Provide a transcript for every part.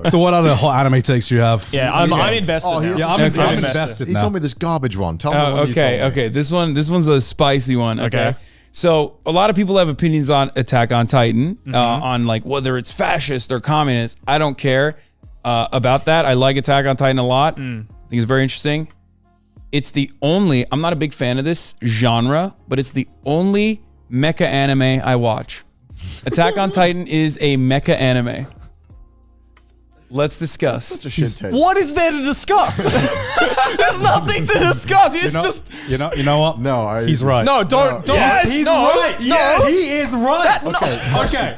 So what other hot anime takes do you have? Yeah, I'm invested. Now. Yeah, I'm invested He now. told me this garbage one. Tell me the one you told me. Okay. This one's a spicy one. Okay. So a lot of people have opinions on Attack on Titan, on like whether it's fascist or communist. I don't care about that. I like Attack on Titan a lot. I think it's very interesting. It's the only, I'm not a big fan of this genre, but it's the only mecha anime I watch. Attack on Titan is a mecha anime. Let's discuss. Such a shit take. What is there to discuss? There's nothing to discuss. It's just You know what? No, he's right. no. Don't. Yes, he's right. No. Yes, he is right.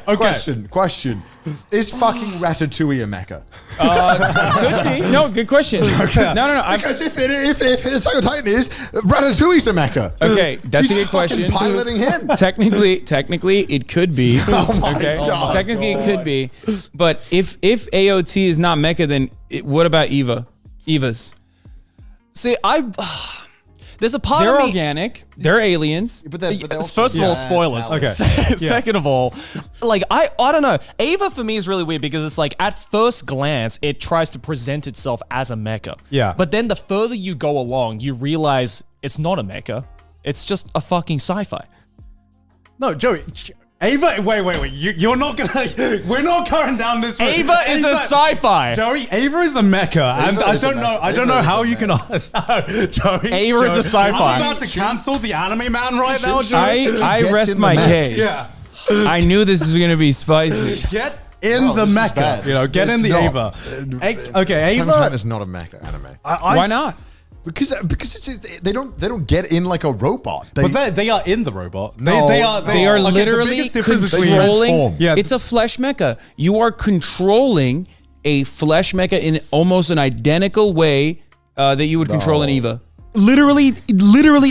Okay. Question. Is fucking Ratatouille a mecha? Could be. No, good question. No. Because if Attack on Titan is, Ratatouille's a mecha. Okay, that's He's a good question. fucking piloting him. Technically, it could be. Oh my Okay, God. technically it could be. But if AOT is not mecha, then what about Evas? See, there's a part They're of me. organic. They're aliens. But they're also- First of all, spoilers. Okay. Second of all, like I don't know. Ava for me is really weird because it's like at first glance it tries to present itself as a mecha. Yeah. But then the further you go along, you realize it's not a mecha. It's just a fucking sci-fi. No, Joey. Ava, wait. You're not gonna. We're not going down this road. Ava is a sci-fi. Joey, Ava is a mecha, and I is a don't know. mecha. I don't Ava know is how a you can. No, Joey. Ava is a sci-fi. I'm about to cancel the anime man right now, Joey. I gets rest in the my mech. case. Yeah. I knew this was gonna be spicy. Get in Oh, the this is mecha. bad. You know, get It's in the not. Ava. Okay, Attack on Titan Ava. is not a mecha anime. Why not? Because they don't get in like a robot. But they are in the robot. No, they no. are. They are okay, the literally biggest difference controlling. transform. Yeah. It's a flesh mecha. You are controlling a flesh mecha in almost an identical way that you would control an Eva. Literally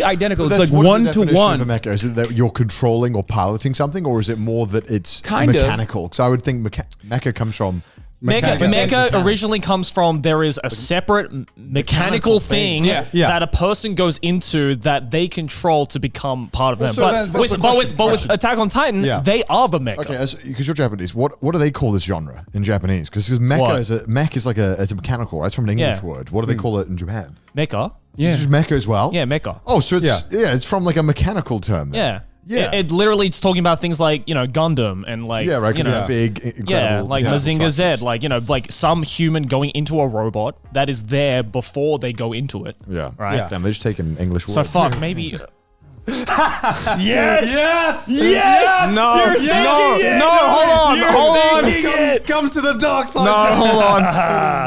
identical. It's like What's one the to definition one. of a mecha? Is it that you're controlling or piloting something, or is it more that it's Kind of. mechanical? Because I would think mecha comes from Mecha originally comes from there is a separate mechanical thing Yeah. that a person goes into that they control to become part of them. so then But that's the with question. Attack on Titan, Yeah. they are the mecha. Okay, because you're Japanese, what do they call this genre in Japanese? Because mecha What? mech is like it's a mechanical, right? It's from an English Yeah. word. What do they call it in Japan? Mecha? It's just mecha as well. Yeah, mecha. Oh, so it's it's from like a mechanical term. Then. Yeah. Yeah. It literally it's talking about things like, Gundam and like, Yeah, right. you Because know, it's big, incredible. yeah, like Mazinger structures. Z, like some human going into a robot that is there before they go into it. Yeah. Right? Yeah. Damn, they just take an English word. So fuck, maybe Yes. No, hold on. Come to the dark side.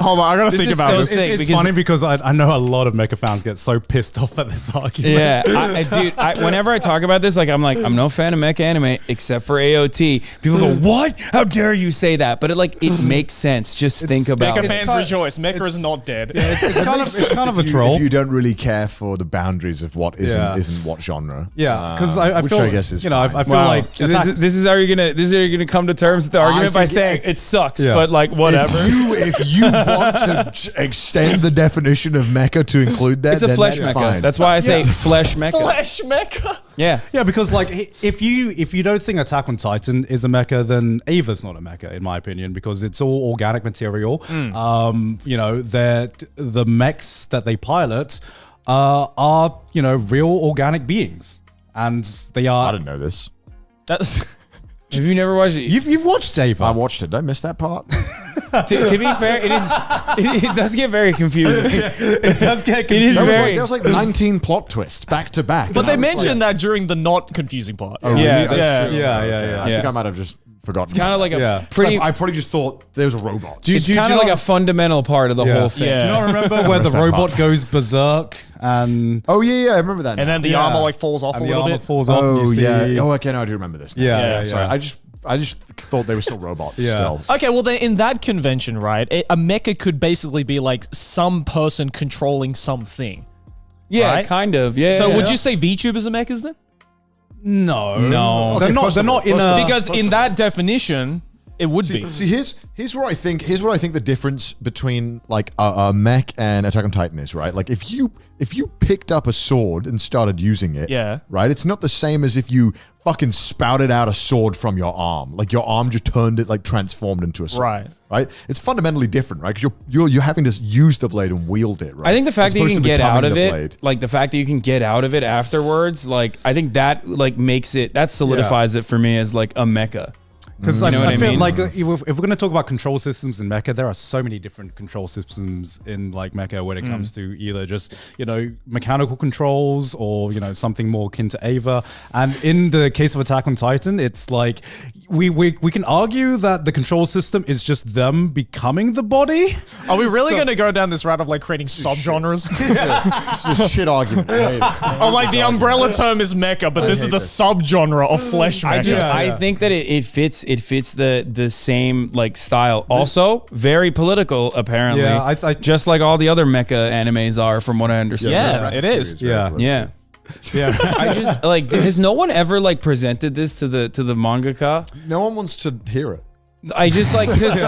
Hold on. I gotta This think is about so this. sick It's because funny because I know a lot of mecha fans get so pissed off at this argument. Yeah, dude. Whenever I talk about this, I'm like, I'm no fan of mecha anime except for AOT. People go, "What? How dare you say that?" But it makes sense. Just think about Mecha it. fans rejoice. Mecha is not dead. It's kind of a If troll. you don't really care for the boundaries of what Yeah. isn't what genre. Yeah, because I which feel, I guess is I fine. feel Wow. like This is how you're gonna come to terms with the argument by think saying it sucks, Yeah. but like whatever. If you want to extend the definition of mecha to include that, It's a then flesh that's mecha. fine. That's why I say flesh mecha. Flesh mecha. Yeah. yeah, because like if you don't think Attack on Titan is a mecha, then Ava's not a mecha in my opinion because it's all organic material. That the mechs that they pilot are real organic beings, and they I are. didn't know this. That's Have you never watched it? You've watched Ava. I watched it. Did I miss that part? To be fair, it does get very confusing. It does get It is There very. was like 19 plot twists back to back. but And they I was mentioned that during the not confusing part. Oh, really? Yeah, That's that's true. true. Yeah. I think I might have just forgotten. Kind of like a Yeah. pretty. I probably just thought there was a robot. It's kind of like a fundamental part of the whole thing. Yeah. Do you not remember where the missed that robot part. goes berserk and Oh yeah, I remember that. And now. then the Yeah. armor like falls off and a the little armor bit. falls off? And Oh you see, yeah. Oh okay, no, I do remember this. Now. Yeah. Sorry, I just thought they were still robots. Yeah. Still. Okay, well then in that convention, right, a mecha could basically be like some person controlling something. Yeah, Right? kind of. Yeah. So yeah. would you say VTubers are mechas then? No, No. they're Okay, not. first They're of all, not in first of all, a. Because in that definition, It would be. See, here's what I think the difference between like a mech and Attack on Titan is, right? Like if you picked up a sword and started using it, Yeah. right? It's not the same as if you fucking spouted out a sword from your arm. Like your arm just turned it, like transformed into a sword. Right. Right? It's fundamentally different, right? Because you're having to use the blade and wield it, right? I think the fact As that you opposed can to get out becoming of the it, blade. like the fact that you can get out of it afterwards, like I think that like makes it, that solidifies it for me as like a mecha. Because You know what I I feel mean? like if we're going to talk about control systems in Mecha, there are so many different control systems in like Mecha when it comes to either just, mechanical controls or, something more akin to Ava. And in the case of Attack on Titan, it's like we can argue that the control system is just them becoming the body. Are we really going to go down this route of like creating subgenres? It's a shit argument. Oh, like the umbrella term is mecha, but this is the subgenre of flesh mecha. I think that it fits the same like style. Also, very political apparently. Yeah, I just like all the other mecha animes are, from what I understand. Yeah, it is. Yeah. Yeah. I just like, has no one ever like presented this to the mangaka? No one wants to hear it. I just like, because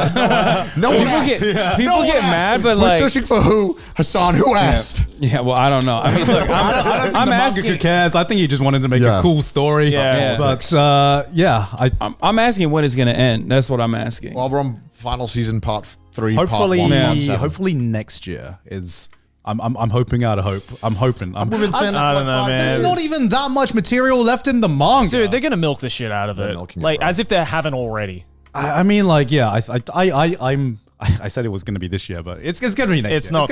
No one people asked. people get mad, but We're like, searching for who? Hassan, who asked? yeah, well, I don't know. I mean, look, I'm the asking. mangaka cares. I think he just wanted to make Yeah. a cool story. Yeah. But I'm asking when it's gonna end. That's what I'm asking. Well, we're on final season part 3, hopefully, part 1, part 7. hopefully next year is. I'm hoping out of hope. I'm hoping. We've been saying that I for don't know, like 5 man. years. There's not even that much material left in the manga. Dude, they're going to milk the shit out of it. milking it, Like, bro. as if they haven't already. I mean, like, yeah. I said it was going to be this year, but it's going to be next year. It's not.